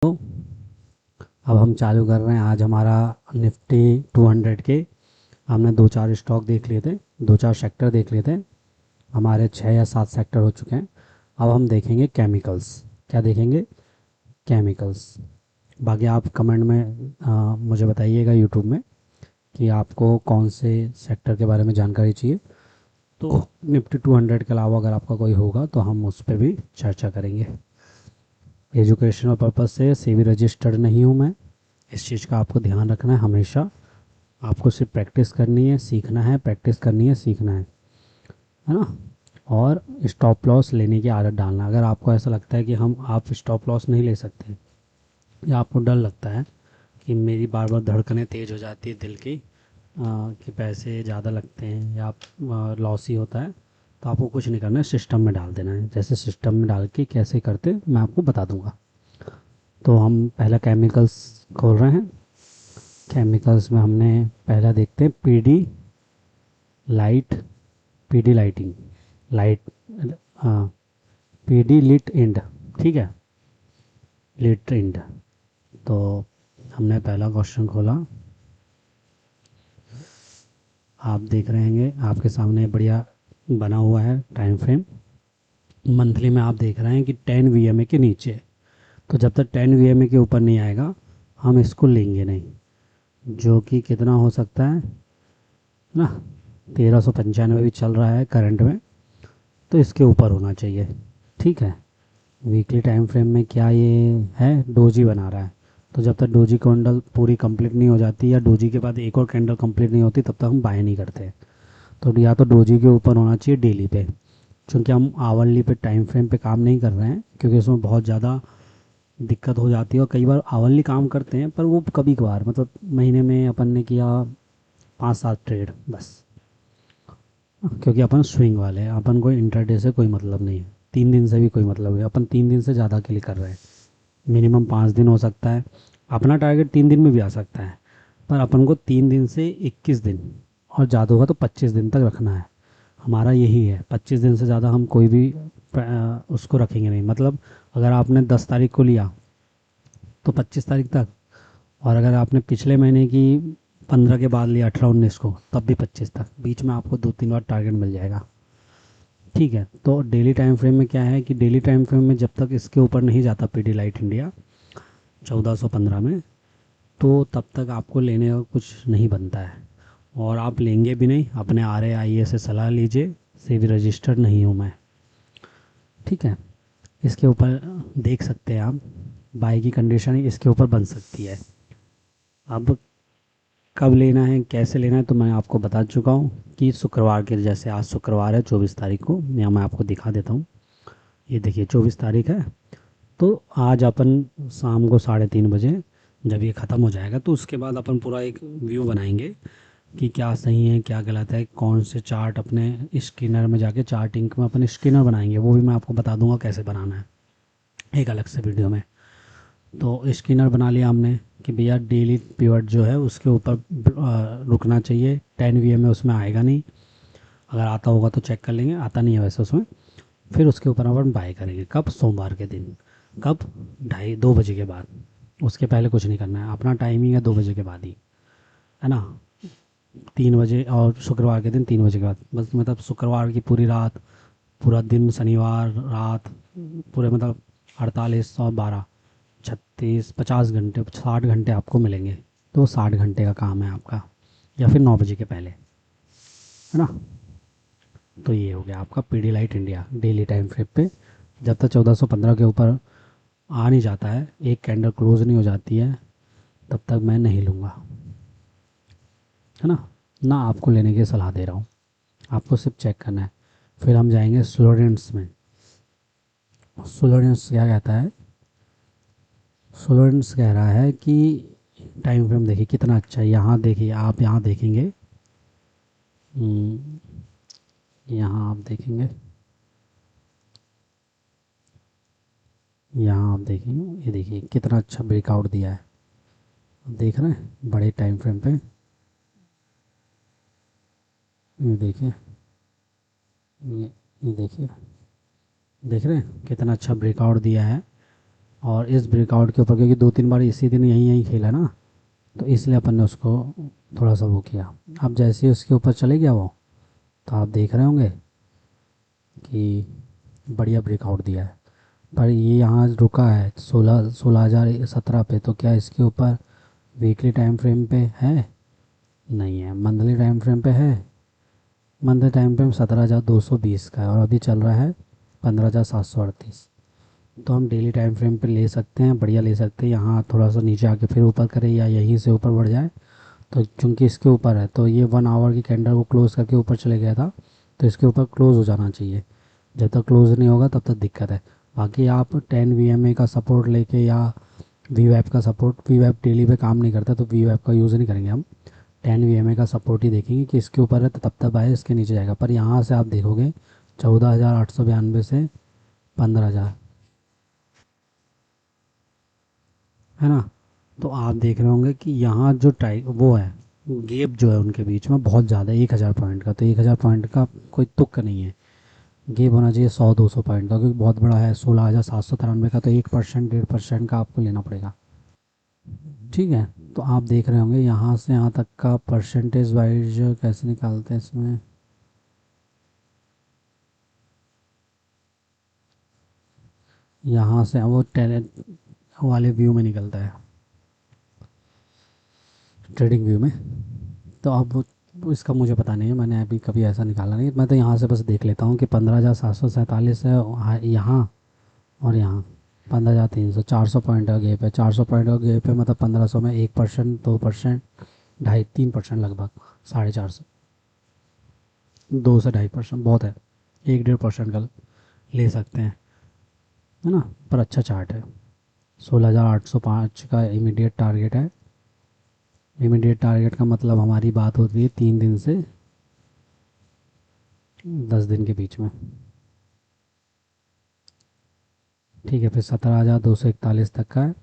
तो अब हम चालू कर रहे हैं। आज हमारा निफ्टी 200 के हमने दो चार स्टॉक देख लिए थे, दो चार सेक्टर देख लिए थे। हमारे 6 या 7 सेक्टर हो चुके हैं। अब हम देखेंगे केमिकल्स। क्या देखेंगे? केमिकल्स। बाकी आप कमेंट में मुझे बताइएगा यूट्यूब में कि आपको कौन से सेक्टर के बारे में जानकारी चाहिए। तो निफ्टी 200 के अलावा अगर आपका कोई होगा तो हम उस पर भी चर्चा करेंगे। एजुकेशनल पर्पज़ से सीवी रजिस्टर्ड नहीं हूँ मैं। इस चीज़ का आपको ध्यान रखना है हमेशा। आपको सिर्फ प्रैक्टिस करनी है, सीखना है, प्रैक्टिस करनी है, सीखना है ना। और स्टॉप लॉस लेने की आदत डालना। अगर आपको ऐसा लगता है कि आप स्टॉप लॉस नहीं ले सकते, या आपको डर लगता है कि मेरी बार बार धड़कनें तेज़ हो जाती है दिल की, कि पैसे ज़्यादा लगते हैं या लॉस ही होता है, तो आपको कुछ नहीं करना है, सिस्टम में डाल देना है। जैसे सिस्टम में डाल के कैसे करते मैं आपको बता दूंगा। तो हम पहला केमिकल्स खोल रहे हैं। केमिकल्स में हमने पहला देखते हैं PD light, PD lighting, light, हाँ, पीडी लिट इंड, ठीक है, लिट इंड। तो हमने पहला क्वेश्चन खोला। आप देख रहे हैं आपके सामने बढ़िया बना हुआ है टाइम फ्रेम। मंथली में आप देख रहे हैं कि 10 वीएमए के नीचे। तो जब तक 10 वीएमए के ऊपर नहीं आएगा हम इसको लेंगे नहीं, जो कि कितना हो सकता है ना, 1395 भी चल रहा है करंट में, तो इसके ऊपर होना चाहिए, ठीक है। वीकली टाइम फ्रेम में क्या ये है, डोजी बना रहा है। तो जब तक डोजी कैंडल पूरी कंप्लीट नहीं हो जाती या डोजी के बाद एक और कैंडल कंप्लीट नहीं होती तब तक हम बाय नहीं करते। तो या तो डोजी के ऊपर होना चाहिए डेली पे। क्योंकि हम आवरली पे टाइम फ्रेम पे काम नहीं कर रहे हैं, क्योंकि उसमें बहुत ज़्यादा दिक्कत हो जाती है। और कई बार आवरली काम करते हैं पर वो कभी कभार, मतलब महीने में अपन ने किया 5-7 ट्रेड बस। क्योंकि अपन स्विंग वाले हैं, अपन को इंटरडे से कोई मतलब नहीं है, 3 दिन से भी कोई मतलब नहीं। अपन 3 दिन से ज़्यादा के लिए कर रहे हैं। मिनिमम 5 दिन हो सकता है, अपना टारगेट 3 दिन में भी आ सकता है, पर अपन को 3 दिन से 21 दिन और ज़्यादा होगा तो 25 दिन तक रखना है। हमारा यही है, 25 दिन से ज़्यादा हम कोई भी उसको रखेंगे नहीं। मतलब अगर आपने 10 तारीख को लिया तो 25 तारीख तक, और अगर आपने पिछले महीने की 15 के बाद लिया, 18-19 को, तब भी 25 तक। बीच में आपको 2-3 बार टारगेट मिल जाएगा, ठीक है। तो डेली टाइम फ्रेम में क्या है कि डेली टाइम फ्रेम में जब तक इसके ऊपर नहीं जाता पीडी लाइट इंडिया 1415 में, तो तब तक आपको लेने का कुछ नहीं बनता है। और आप लेंगे भी नहीं। अपने RAIA से सलाह लीजिए, से भी रजिस्टर्ड नहीं हूँ मैं, ठीक है। इसके ऊपर देख सकते हैं आप, बाई की कंडीशन इसके ऊपर बन सकती है। अब कब लेना है, कैसे लेना है, तो मैं आपको बता चुका हूँ कि शुक्रवार के, जैसे आज शुक्रवार है 24 तारीख को, या मैं आपको दिखा देता हूँ। ये देखिए 24 तारीख है। तो आज अपन शाम को 3:30 बजे जब ये ख़त्म हो जाएगा तो उसके बाद अपन पूरा एक व्यू बनाएंगे कि क्या सही है क्या गलत है, कौन से चार्ट अपने स्किनर में जाके चार्टिंग में अपन स्किनर बनाएंगे। वो भी मैं आपको बता दूंगा कैसे बनाना है एक अलग से वीडियो में। तो स्किनर बना लिया हमने कि भैया डेली पिवट जो है उसके ऊपर रुकना चाहिए। 10 वीएम में उसमें आएगा नहीं, अगर आता होगा तो चेक कर लेंगे, आता नहीं है वैसे उसमें। फिर उसके ऊपर अपन बाय करेंगे कब, सोमवार के दिन। कब? 2:30 के बाद। उसके पहले कुछ नहीं करना है। अपना टाइमिंग है 2 बजे के बाद ही, है ना। 3 बजे, और शुक्रवार के दिन 3 बजे के बाद बस। मतलब शुक्रवार की पूरी रात, पूरा दिन, शनिवार रात, पूरे मतलब 48 और 12, 36, 50 घंटे, 60 घंटे आपको मिलेंगे। तो 60 घंटे का काम है आपका, या फिर 9 बजे के पहले, है ना। तो ये हो गया आपका PD light India daily time frame पे। जब तक 1415 के ऊपर आ नहीं जाता है, एक कैंडल क्लोज नहीं हो जाती है, तब तक मैं नहीं लूँगा, है ना। ना आपको लेने की सलाह दे रहा हूँ, आपको सिर्फ चेक करना है। फिर हम जाएंगे स्लोडेंट्स में। स्लोडेंट्स क्या कहता है? स्लोडेंट्स कह रहा है कि टाइम फ्रेम देखिए कितना अच्छा है। यहाँ देखिए, आप यहाँ देखेंगे, यहाँ आप देखेंगे, यहाँ आप देखेंगे, ये देखिए कितना अच्छा ब्रेकआउट दिया है। देख रहे हैं बड़े टाइम फ्रेम पे, ये देखिए, ये देखिए, देख रहे हैं कितना अच्छा ब्रेकआउट दिया है। और इस ब्रेकआउट के ऊपर क्योंकि 2-3 बार इसी दिन यहीं यहीं खेला ना, तो इसलिए अपन ने उसको थोड़ा सा वो किया। अब जैसे ही उसके ऊपर चले गया वो, तो आप देख रहे होंगे कि बढ़िया ब्रेकआउट दिया है। पर ये यहाँ रुका है 16,017 पे, तो क्या इसके ऊपर वीकली टाइम फ्रेम पे है? नहीं है। मंथली टाइम फ्रेम पे है? मंथली टाइम फ्रेम 17,220 का है और अभी चल रहा है 15,738। तो हम डेली टाइम फ्रेम पे ले सकते हैं, बढ़िया ले सकते हैं। यहाँ थोड़ा सा नीचे आके फिर ऊपर करें या यहीं से ऊपर बढ़ जाए, तो चूंकि इसके ऊपर है तो ये 1 आवर की कैंडल को क्लोज करके ऊपर चले गया था, तो इसके ऊपर क्लोज हो जाना चाहिए। जब तक क्लोज नहीं होगा तब तक दिक्कत है। बाकी आप 10 VMA का सपोर्ट लेके या वी वेब का सपोर्ट, वी वेब डेली पे काम नहीं करता तो वी वेब का यूज़ नहीं करेंगे हम। 10 VMA का सपोर्ट ही देखेंगे कि इसके ऊपर है तो तब तक आए, इसके नीचे जाएगा। पर यहाँ से आप देखोगे 14,892 से 15,000, है ना। तो आप देख रहे होंगे कि यहाँ जो टाइप वो है, गैप जो है उनके बीच में बहुत ज़्यादा है, 1,000 पॉइंट का। तो 1,000 पॉइंट का कोई तुक नहीं है, गैप होना चाहिए 100-200 पॉइंट का, क्योंकि बहुत बड़ा है 16,793 का। तो 1% 1.5% का आपको लेना पड़ेगा, ठीक है। तो आप देख रहे होंगे यहाँ से यहाँ तक का परसेंटेज वाइज कैसे निकालते हैं इसमें। यहाँ से वो टैलेंट वाले व्यू में निकलता है, ट्रेडिंग व्यू में। तो अब वो इसका मुझे पता नहीं है, मैंने अभी कभी ऐसा निकाला नहीं। मैं तो यहाँ से बस देख लेता हूँ कि 15,747 है यहाँ, और यहाँ 15,300, 400 पॉइंट का गैप है। 400 पॉइंट का गैप है मतलब 1,500 में 1%, 2%, 2.5-3% लगभग, 450, 2 से 2.5% बहुत है। 1-1.5% का ले सकते हैं, है ना। पर अच्छा चार्ट है। 16,805 का इमीडिएट टारगेट है। इमीडिएट टारगेट का मतलब हमारी बात होती है 3 दिन से 10 दिन के बीच में, ठीक है। फिर 17,241 तक का है,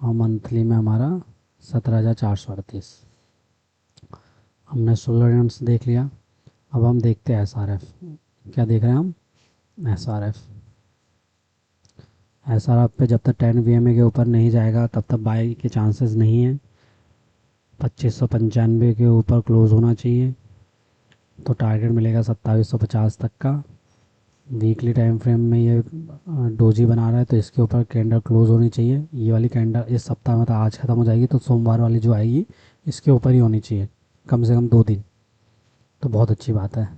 और मंथली में हमारा 17,438। हमने सोलर रन्स देख लिया। अब हम देखते हैं SRF। क्या देख रहे हैं हम? SRF। SRF पे जब तक 10 VMA के ऊपर नहीं जाएगा तब तक बाई के चांसेस नहीं है। 2595 के ऊपर क्लोज होना चाहिए, तो टारगेट मिलेगा 2750 तक का। वीकली टाइम फ्रेम में ये डोजी बना रहा है, तो इसके ऊपर कैंडल क्लोज होनी चाहिए। ये वाली कैंडल इस सप्ताह में तो आज ख़त्म हो जाएगी, तो सोमवार वाली जो आएगी इसके ऊपर ही होनी चाहिए, कम से कम 2 दिन। तो बहुत अच्छी बात है।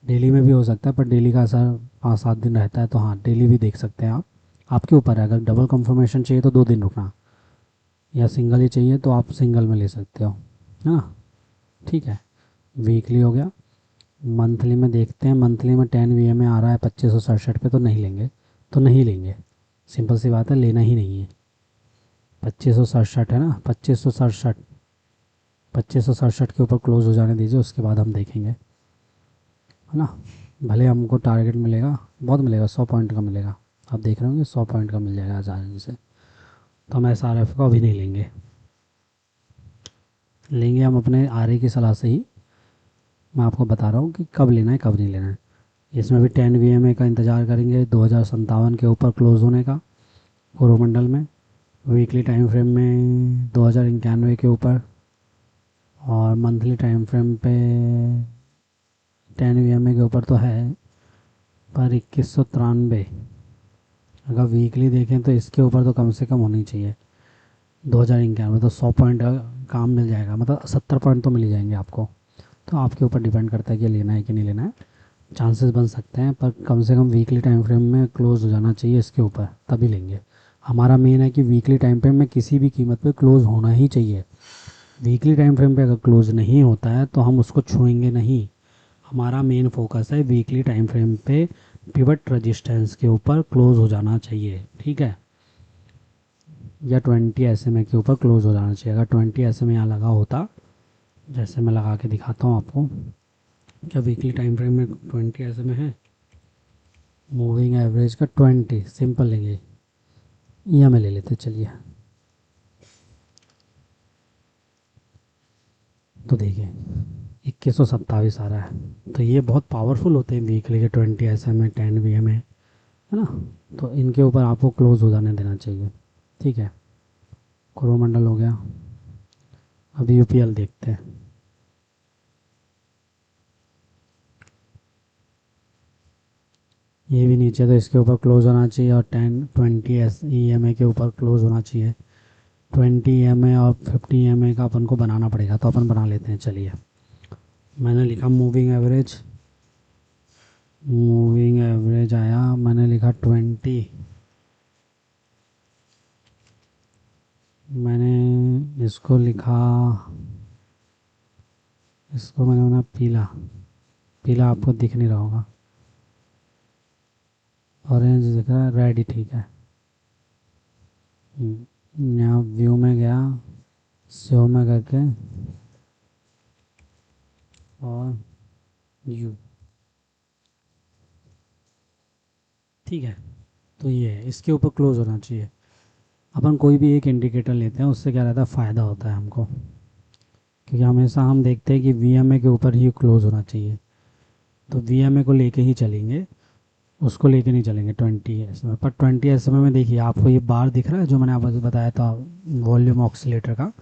डेली में भी हो सकता है, पर डेली का असर 5-7 दिन रहता है, तो हाँ डेली भी देख सकते हैं आप। आपके ऊपर है, अगर डबल कंफर्मेशन चाहिए तो 2 दिन रुकना, या सिंगल ही चाहिए तो आप सिंगल में ले सकते हो, है ना। ठीक है, वीकली हो गया। मंथली में देखते हैं। मंथली में 10 VMA आ रहा है 2567 पे, तो नहीं लेंगे, तो नहीं लेंगे। सिंपल सी बात है, लेना ही नहीं है। 2567 है ना, 2567, 2567 के ऊपर क्लोज हो जाने दीजिए, उसके बाद हम देखेंगे, है ना। भले हमको टारगेट मिलेगा, बहुत मिलेगा, 100 पॉइंट का मिलेगा। आप देख रहे होंगे 100 पॉइंट का मिल जाएगा आसानी से। तो हम SRF को अभी नहीं लेंगे। लेंगे हम अपने RA की सलाह से ही। मैं आपको बता रहा हूँ कि कब लेना है कब नहीं लेना है। इसमें भी 10 VMA का इंतज़ार करेंगे 2057 के ऊपर क्लोज होने का कोरोमंडल में। वीकली टाइम फ्रेम में 2091 के ऊपर, और मंथली टाइम फ्रेम पे 10 VMA के ऊपर तो है, पर 2193। अगर वीकली देखें तो इसके ऊपर तो कम से कम होनी चाहिए 2091, तो 100 पॉइंट का काम मिल जाएगा, मतलब 70 पॉइंट तो मिल ही जाएंगे आपको। तो आपके ऊपर डिपेंड करता है कि लेना है कि नहीं लेना है। चांसेस बन सकते हैं, पर कम से कम वीकली टाइम फ्रेम में क्लोज हो जाना चाहिए इसके ऊपर, तभी लेंगे। हमारा मेन है कि वीकली टाइम फ्रेम में किसी भी कीमत पे क्लोज होना ही चाहिए। वीकली टाइम फ्रेम पे अगर क्लोज नहीं होता है तो हम उसको छुएंगे नहीं। हमारा मेन फोकस है वीकली टाइम फ्रेम पे पिवट रेजिस्टेंस के ऊपर क्लोज हो जाना चाहिए, ठीक है। या 20 SMA के ऊपर क्लोज हो जाना चाहिए। अगर 20 SMA यहाँ लगा होता, जैसे मैं लगा के दिखाता हूँ आपको, क्या वीकली टाइम फ्रेम में 20 SMA है? मूविंग एवरेज का 20 सिंपल लेंगे, या में ले लेते चलिए। तो देखिए 2127 आ रहा है, तो ये बहुत पावरफुल होते हैं वीकली के 20 SMA 10 VMA। है ना। तो इनके ऊपर आपको क्लोज हो जाने देना चाहिए। ठीक है, कोरोमंडल हो गया। अब यूपीएल देखते हैं। ये भी नीचे, तो इसके ऊपर क्लोज होना चाहिए, और 10 20 EMA के ऊपर क्लोज होना चाहिए। 20 EMA और 50 EMA का अपन को बनाना पड़ेगा, तो अपन बना लेते हैं। चलिए, मैंने लिखा मूविंग एवरेज। मूविंग एवरेज आया, मैंने लिखा 20। मैंने इसको लिखा, इसको मैंने बना पीला। पीला आपको दिख नहीं रहा होगा, ऑरेंज दिख रहा है, रेड ही ठीक है। यहाँ व्यू में गया, शो में करके, और यू। ठीक है, तो ये है, इसके ऊपर क्लोज होना चाहिए। अपन कोई भी एक इंडिकेटर लेते हैं, उससे क्या रहता है, फ़ायदा होता है हमको, क्योंकि हमेशा हम देखते हैं कि वीएमए के ऊपर ही क्लोज होना चाहिए। तो वीएमए को लेके ही चलेंगे, उसको लेके नहीं चलेंगे 20 एस में। पर 20 एस में देखिए, आपको ये बार दिख रहा है जो मैंने आपको बताया था, वॉल्यूम ऑक्सीलेटर का,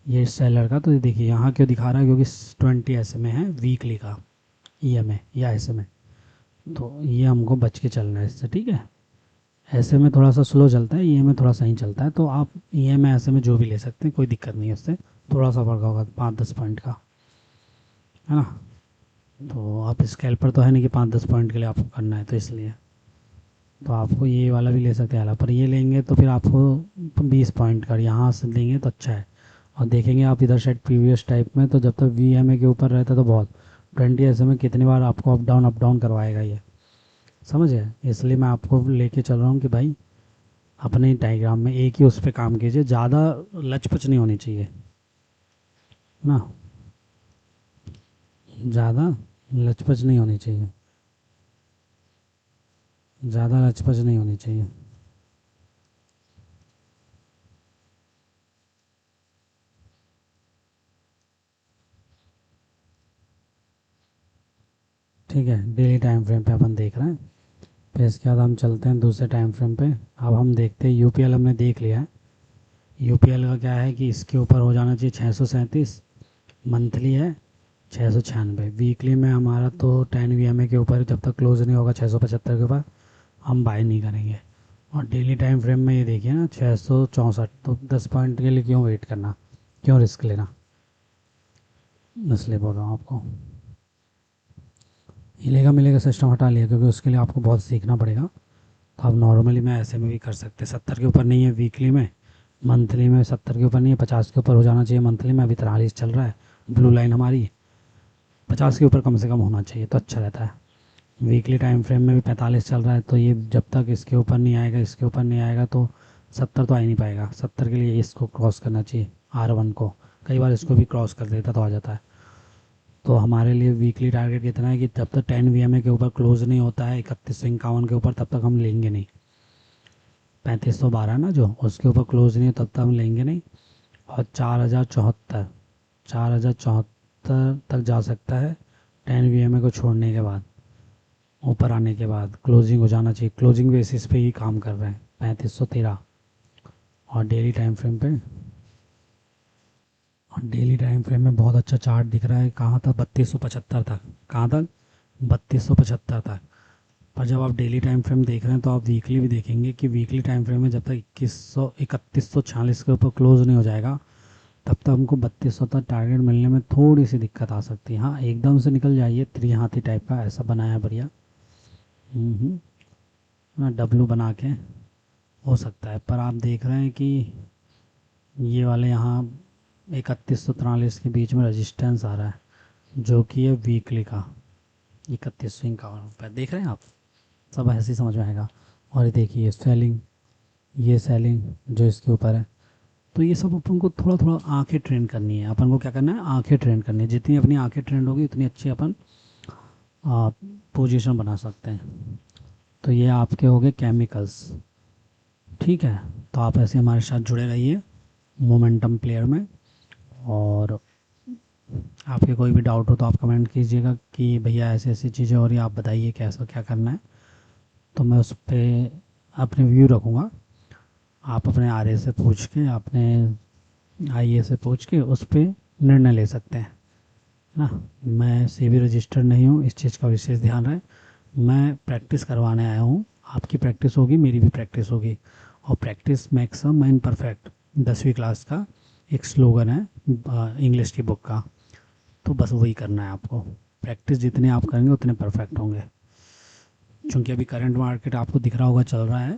ये सेलर का। तो ये देखिए यहाँ क्यों दिखा रहा है, क्योंकि 20 एस में है वीकली का ईएमए या एसएमए। तो ये हमको बच के चलना है इससे। ठीक है, ऐसे में थोड़ा सा स्लो चलता है, ई में थोड़ा सही चलता है। तो आप ई में ऐसे में जो भी ले सकते हैं, कोई दिक्कत नहीं है उससे। थोड़ा सा फर्क होगा 5-10 पॉइंट का, है ना। तो आप स्कैल्पर तो है नहीं कि 5-10 पॉइंट के लिए आपको करना है, तो इसलिए तो आपको ये वाला भी ले सकते हैं आला, पर ये लेंगे तो फिर आपको 20 पॉइंट का यहाँ से लेंगे तो अच्छा है। और देखेंगे आप इधर साइड प्रीवियस टाइप में, तो जब तक वी के ऊपर रहता है तो बहुत, 20 ऐसे में कितनी बार आपको अप डाउन करवाएगा ये, समझ गए। इसलिए मैं आपको लेके चल रहा हूँ कि भाई अपने डायग्राम में एक ही उस पर काम कीजिए, ज़्यादा लचपच नहीं होनी चाहिए ना, ज़्यादा लचपच नहीं होनी चाहिए, ज़्यादा लचपच नहीं होनी चाहिए। ठीक है, डेली टाइम फ्रेम पे अपन देख रहे हैं। फिर इसके बाद हम चलते हैं दूसरे टाइम फ्रेम पे। अब हम देखते हैं यूपीएल हमने देख लिया है। यूपीएल का क्या है कि इसके ऊपर हो जाना चाहिए 637। मंथली है 696। वीकली में हमारा तो 10 VMA के ऊपर, जब तक क्लोज नहीं होगा 675 के ऊपर, हम बाय नहीं करेंगे। और डेली टाइम फ्रेम में ये देखिए ना 664, तो 10 पॉइंट के लिए क्यों वेट करना, क्यों रिस्क लेना, इसलिए बोल रहा हूँ आपको। हिलेगा मिलेगा सिस्टम हटा लिया, क्योंकि उसके लिए आपको बहुत सीखना पड़ेगा। तो आप नॉर्मली में ऐसे में भी कर सकते हैं। 70 के ऊपर नहीं है वीकली में, मंथली में 70 के ऊपर नहीं है, 50 के ऊपर हो जाना चाहिए मंथली में। अभी 43 चल रहा है ब्लू लाइन हमारी, 50 के ऊपर कम से कम होना चाहिए तो अच्छा रहता है। वीकली टाइम फ्रेम में भी 45 चल रहा है, तो ये जब तक इसके ऊपर नहीं आएगा, इसके ऊपर नहीं आएगा, तो 70 तो आ ही नहीं पाएगा। 70 के लिए इसको क्रॉस करना चाहिए, R1 को। कई बार इसको भी क्रॉस कर देता तो आ जाता है। तो हमारे लिए वीकली टारगेट कितना है कि जब तक 10 VMA के ऊपर क्लोज नहीं होता है 3151 के ऊपर, तब तक हम लेंगे नहीं। 3512 ना जो, उसके ऊपर क्लोज नहीं है तब तक हम लेंगे नहीं। और 4074, 4074 तक जा सकता है 10 VMA को छोड़ने के बाद। ऊपर आने के बाद क्लोजिंग हो जाना चाहिए, क्लोजिंग बेसिस पे ही काम कर रहे हैं 3513। और डेली टाइम फ्रेम पे, और डेली टाइम फ्रेम में बहुत अच्छा चार्ट दिख रहा है। कहाँ तक, 3275 तक। कहाँ तक, 3275 तक। पर जब आप डेली टाइम फ्रेम देख रहे हैं, तो आप वीकली भी देखेंगे कि वीकली टाइम फ्रेम में जब तक 3146 के ऊपर क्लोज नहीं हो जाएगा, तब तक हमको 3200 तक टारगेट मिलने में थोड़ी सी दिक्कत आ सकती है। हाँ, एकदम से निकल जाइए, त्रिहाती टाइप का ऐसा बनाया है बढ़िया। ना डब्लू बना के हो सकता है। पर आप देख रहे हैं कि ये वाले यहाँ 3143 के बीच में रेजिस्टेंस आ रहा है, जो कि है वीकली का 3151 देख रहे हैं आप। सब ऐसे ही समझ में आएगा। और ये देखिए सेलिंग, ये सेलिंग जो इसके ऊपर है। तो ये सब अपन को थोड़ा थोड़ा आंखें ट्रेन करनी है। अपन को क्या करना है, आंखें ट्रेन करनी है। जितनी अपनी आंखें ट्रेंड होगी उतनी अच्छी अपन पोजीशन बना सकते हैं। तो ये आपके हो गए केमिकल्स। ठीक है, तो आप ऐसे हमारे साथ जुड़े रहिए मोमेंटम प्लेयर में। और आपके कोई भी डाउट हो तो आप कमेंट कीजिएगा कि भैया ऐसी ऐसी चीज़ें हो रही हैं, आप बताइए कैसा क्या करना है। तो मैं उस पर अपने व्यू रखूँगा। आप अपने आर से पूछ के, अपने आई से पूछ के उस पर निर्णय ले सकते हैं ना। मैं सेबी रजिस्टर्ड नहीं हूँ, इस चीज़ का विशेष ध्यान रहे। मैं प्रैक्टिस करवाने आया हूँ, आपकी प्रैक्टिस होगी, मेरी भी प्रैक्टिस होगी। और practice makes a man perfect, 10वीं क्लास का एक स्लोगन है इंग्लिश की बुक का। तो बस वही करना है आपको। प्रैक्टिस जितने आप करेंगे उतने परफेक्ट होंगे। क्योंकि अभी करंट मार्केट आपको दिख रहा होगा चल रहा है,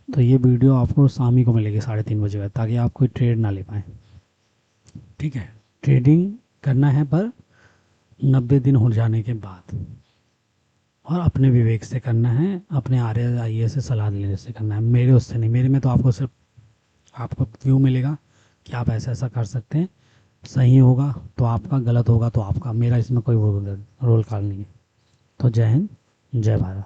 तो ये वीडियो आपको शाम ही को मिलेगी 3:30 बजे, ताकि आप कोई ट्रेड ना ले पाएँ। ठीक है, ट्रेडिंग करना है पर 90 दिन हो जाने के बाद, और अपने विवेक से करना है, अपने आर आई से सलाह लेने से करना है, मेरे उससे नहीं। मेरे में तो आपको सिर्फ आपको व्यू मिलेगा कि आप ऐसा ऐसा कर सकते हैं। सही होगा तो आपका, गलत होगा तो आपका, मेरा इसमें कोई रोल कॉल नहीं है। तो जय हिंद, जय भारत।